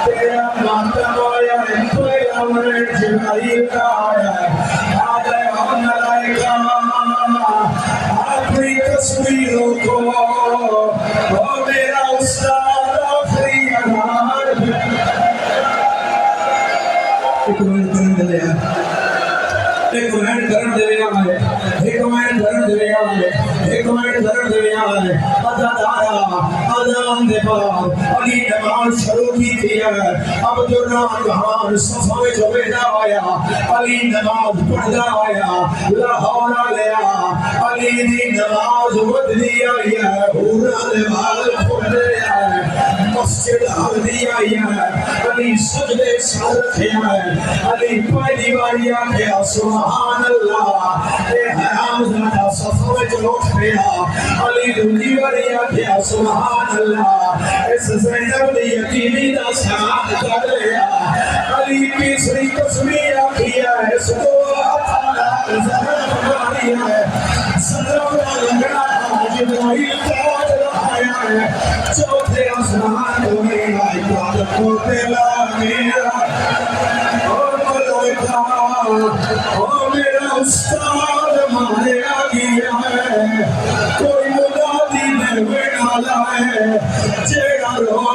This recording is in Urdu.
تیرا ماتم آیا کوئی امر جبرائیل کا آیا آخری تصویروں کو میرا استاد آخری انار ایک منٹ کرن دے ایک منٹ کرن دے ایک منٹ کرن دے ایک منٹ کرن دے ادایا اذان دے بعد علی نماز شروع کی تھی عبد الرحمن صفا میں جو بیٹھا آیا علی نماز پڑھتا آیا لاہور لیا علی دی نماز بدلی آئی ہے پورا نماز پڑھتے آئے مسجد حاضری آئی ہے علی سجدے سر رکھے ہیں علی پہلی باری آکھے سبحان اللہ اے حرام زادہ صفا میں جو اٹھ گیا علی دوسری باری آکھے سبحان اللہ اس زینب نے یقینی دا ساتھ کر لیا علی تیسری تصویر آکھی ہے اس کو اپنا زہر ماری ہے صدر کا لگنا جبرائیل تاج آیا ہے چوتھے آسمان کو میرا عبادت کو پہلا میرا میرا استاد ماریا گیا ہے کوئی منادی نے بنا ہے جیڑا رو